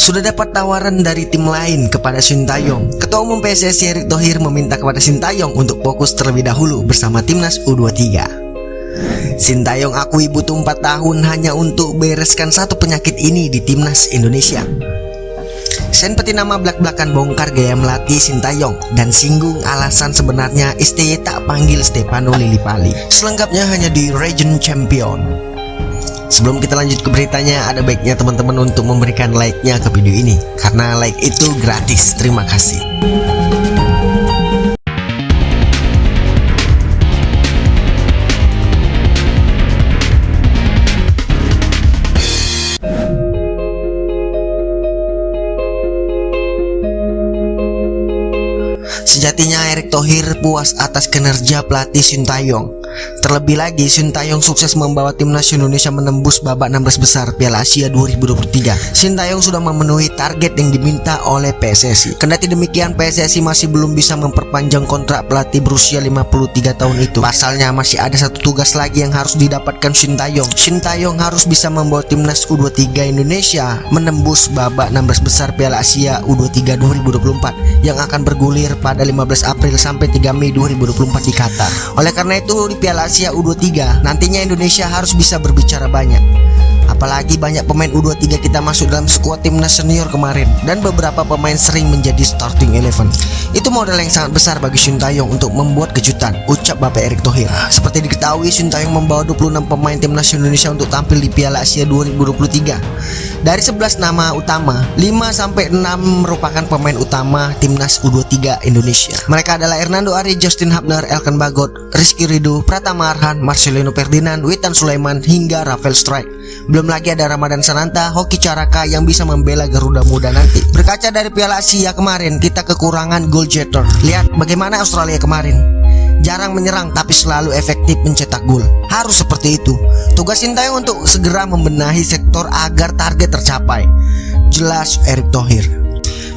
Sudah dapat tawaran dari tim lain kepada Sintayong. Ketua Umum PSSI Erick Thohir meminta kepada Sintayong untuk fokus terlebih dahulu bersama timnas U23. Sintayong akui butuh 4 tahun hanya untuk bereskan satu penyakit ini di timnas Indonesia. Sen Petinama belak-belakan bongkar gaya melatih Sintayong dan singgung alasan sebenarnya STY tak panggil Stefano Lillipali. Selengkapnya hanya di Region Champion. Sebelum kita lanjut ke beritanya, ada baiknya teman-teman untuk memberikan like-nya ke video ini, karena like itu gratis. Terima kasih. Sejatinya Erick Thohir puas atas kinerja pelatih Sintayong. Terlebih lagi, Sintayong sukses membawa timnas Indonesia menembus babak 16 besar Piala Asia 2023. Sintayong sudah memenuhi target yang diminta oleh PSSI. Kendati demikian, PSSI masih belum bisa memperpanjang kontrak pelatih berusia 53 tahun itu. Pasalnya masih ada satu tugas lagi yang harus didapatkan Sintayong. Sintayong harus bisa membawa timnas U23 Indonesia menembus babak 16 besar Piala Asia U23 2024 yang akan bergulir pada 15 April sampai 3 Mei 2024 di Qatar. Oleh karena itu, di Piala Asia U23 nantinya Indonesia harus bisa berbicara banyak. Apalagi banyak pemain U23 kita masuk dalam skuad timnas senior kemarin, dan beberapa pemain sering menjadi starting 11. Itu modal yang sangat besar bagi Sintayong untuk membuat kejutan, ucap Bapak Erick Thohir. Seperti diketahui, Sintayong membawa 26 pemain timnas Indonesia untuk tampil di Piala Asia 2023. Dari 11 nama utama, 5-6 merupakan pemain utama timnas U23 Indonesia. Mereka adalah Hernando Ari, Justin Hubner, Elkan Bagot, Rizky Ridho, Pratama Arhan, Marcelino Ferdinand, Witan Sulaiman, hingga Rafael Strike. Belum lagi ada Ramadan Sananta, Hoki Caraka yang bisa membela Garuda Muda nanti. Berkaca dari Piala Asia kemarin, kita kekurangan goal getter. Lihat bagaimana Australia kemarin. Jarang menyerang tapi selalu efektif mencetak gol. Harus seperti itu. Tugas Sintayong untuk segera membenahi sektor agar target tercapai, jelas Erick Thohir.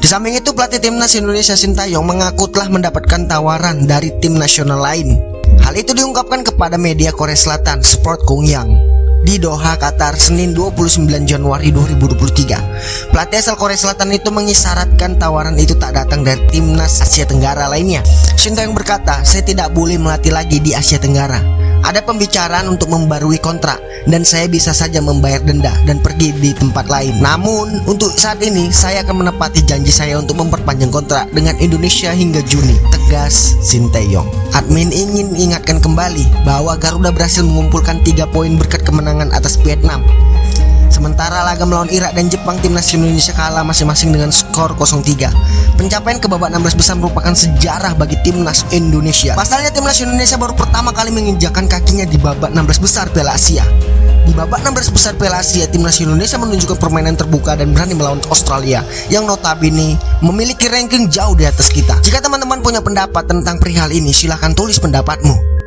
Di samping itu, pelatih timnas Indonesia Sintayong mengaku telah mendapatkan tawaran dari tim nasional lain. Hal itu diungkapkan kepada media Korea Selatan Sport Kongyang di Doha, Qatar, Senin 29 Januari 2023. Pelatih asal Korea Selatan itu mengisyaratkan tawaran itu tak datang dari timnas Asia Tenggara lainnya. Sintayong berkata, "Saya tidak boleh melatih lagi di Asia Tenggara. Ada pembicaraan untuk membarui kontrak dan saya bisa saja membayar denda dan pergi di tempat lain. Namun untuk saat ini saya akan menepati janji saya untuk memperpanjang kontrak dengan Indonesia hingga Juni," tegas Sintayong. Admin ingin ingatkan kembali bahwa Garuda berhasil mengumpulkan 3 poin berkat kemenangan atas Vietnam. Sementara laga melawan Irak dan Jepang, timnas Indonesia kalah masing-masing dengan skor 0-3. Pencapaian ke babak 16 besar merupakan sejarah bagi timnas Indonesia. Pasalnya timnas Indonesia baru pertama kali menginjakkan kakinya di babak 16 besar Piala Asia. Di babak 16 besar Piala Asia, timnas Indonesia menunjukkan permainan terbuka dan berani melawan Australia yang notabene memiliki ranking jauh di atas kita. Jika teman-teman punya pendapat tentang perihal ini, silahkan tulis pendapatmu.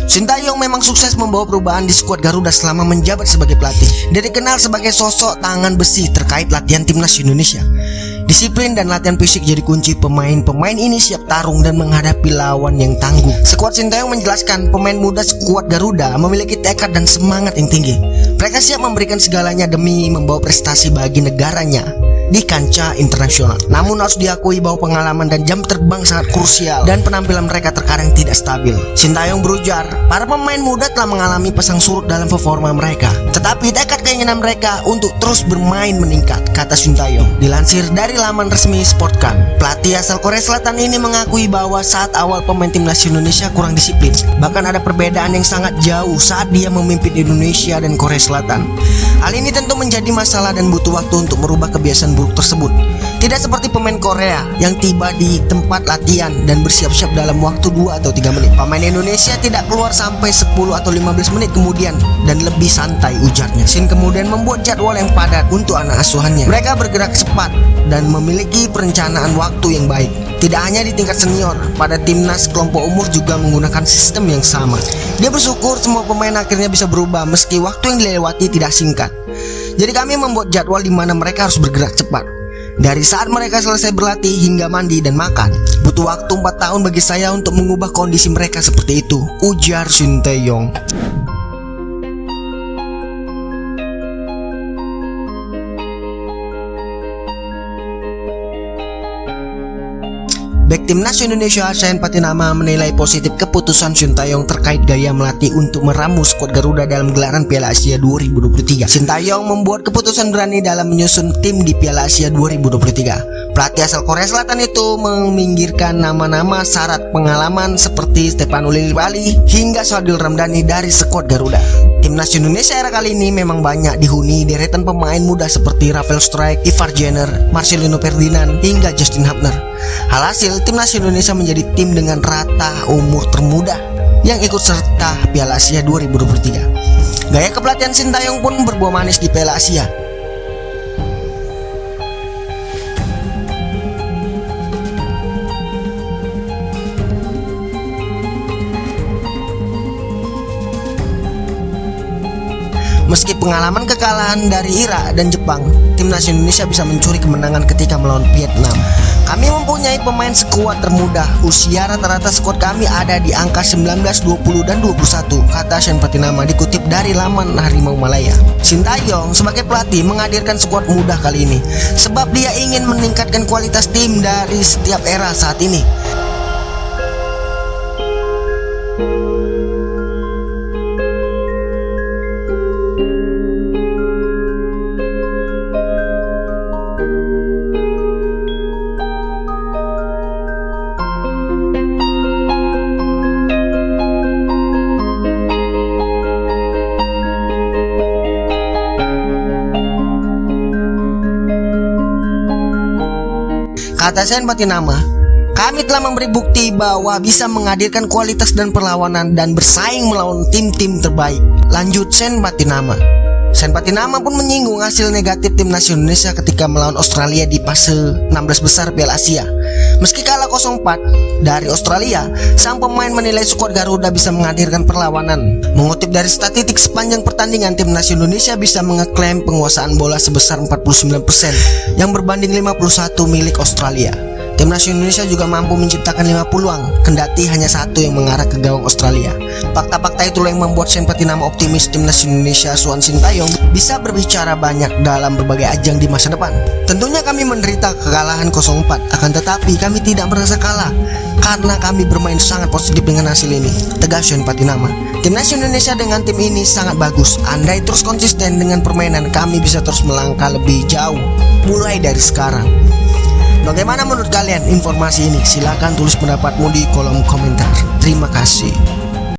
Sintayong memang sukses membawa perubahan di skuad Garuda selama menjabat sebagai pelatih. Dia dikenal sebagai sosok tangan besi terkait latihan timnas Indonesia. Disiplin dan latihan fisik jadi kunci. Pemain-pemain ini siap tarung dan menghadapi lawan yang tangguh. Skuad Sintayong menjelaskan pemain muda skuad Garuda memiliki tekad dan semangat yang tinggi. Mereka siap memberikan segalanya demi membawa prestasi bagi negaranya di kancah internasional. Namun harus diakui bahwa pengalaman dan jam terbang sangat krusial dan penampilan mereka terkadang tidak stabil. Sintayong berujar, para pemain muda telah mengalami pasang surut dalam performa mereka, tetapi tekad keinginan mereka untuk terus bermain meningkat, kata Sintayong. Dilansir dari laman resmi Sportkan, pelatih asal Korea Selatan ini mengakui bahwa saat awal pemain timnas Indonesia kurang disiplin. Bahkan ada perbedaan yang sangat jauh saat dia memimpin Indonesia dan Korea Selatan. Hal ini tentu menjadi masalah dan butuh waktu untuk merubah kebiasaan buruk tersebut. Tidak seperti pemain Korea yang tiba di tempat latihan dan bersiap-siap dalam waktu 2 atau 3 menit. Pemain Indonesia tidak keluar sampai 10 atau 15 menit kemudian dan lebih santai, ujarnya. Shin kemudian membuat jadwal yang padat untuk anak asuhannya. Mereka bergerak cepat dan memiliki perencanaan waktu yang baik. Tidak hanya di tingkat senior, pada timnas kelompok umur juga menggunakan sistem yang sama. Dia bersyukur semua pemain akhirnya bisa berubah meski waktu yang dilewati tidak singkat. Jadi kami membuat jadwal di mana mereka harus bergerak cepat. Dari saat mereka selesai berlatih hingga mandi dan makan, butuh waktu 4 tahun bagi saya untuk mengubah kondisi mereka seperti itu, ujar Shin Tae-yong. Back Timnas Indonesia Sen Patinama menilai positif keputusan Shin Tae-yong terkait gaya melatih untuk meramu skuad Garuda dalam gelaran Piala Asia 2023. Shin Tae-yong membuat keputusan berani dalam menyusun tim di Piala Asia 2023. Pelatih asal Korea Selatan itu meminggirkan nama-nama syarat pengalaman seperti Stefano Lillipali hingga Shodil Ramdhani dari skuad Garuda. Timnas Indonesia era kali ini memang banyak dihuni deretan pemain muda seperti Rafael Struijk, Ivar Jenner, Marcelino Ferdinand hingga Justin Hubner. Alhasil, Timnas Indonesia menjadi tim dengan rata umur termuda yang ikut serta Piala Asia 2023. Gaya kepelatihan Shin Tae-yong pun berbuah manis di Piala Asia. Meski pengalaman kekalahan dari Irak dan Jepang, Timnas Indonesia bisa mencuri kemenangan ketika melawan Vietnam. Kami mempunyai pemain skuad termuda. Usia rata-rata skuad kami ada di angka 19, 20, dan 21, kata Sen Patinama dikutip dari laman Harimau Malaya. Shin Tae-yong sebagai pelatih menghadirkan skuad muda kali ini sebab dia ingin meningkatkan kualitas tim dari setiap era saat ini. Kata Sen Patinama, kami telah memberi bukti bahwa bisa menghadirkan kualitas dan perlawanan dan bersaing melawan tim-tim terbaik, lanjut Sen Patinama. Sen Patinama pun menyinggung hasil negatif Timnas Indonesia ketika melawan Australia di fase 16 besar Piala Asia. Meski kalah 0-4 dari Australia, sang pemain menilai skuad Garuda bisa menghadirkan perlawanan. Mengutip dari statistik sepanjang pertandingan, Timnas Indonesia bisa mengeklaim penguasaan bola sebesar 49% yang berbanding 51 milik Australia. Timnas Indonesia juga mampu menciptakan 5 peluang, kendati hanya 1 yang mengarah ke gawang Australia. Fakta-fakta itulah yang membuat Sen Patinama optimis Timnas Indonesia asuhan Shin Tae-yong bisa berbicara banyak dalam berbagai ajang di masa depan. Tentunya kami menderita kekalahan 0-4, akan tetapi kami tidak merasa kalah karena kami bermain sangat positif dengan hasil ini, tegas Sen Patinama. Timnas Indonesia dengan tim ini sangat bagus. Andai terus konsisten dengan permainan, kami bisa terus melangkah lebih jauh mulai dari sekarang. Bagaimana menurut kalian informasi ini? Silahkan tulis pendapatmu di kolom komentar. Terima kasih.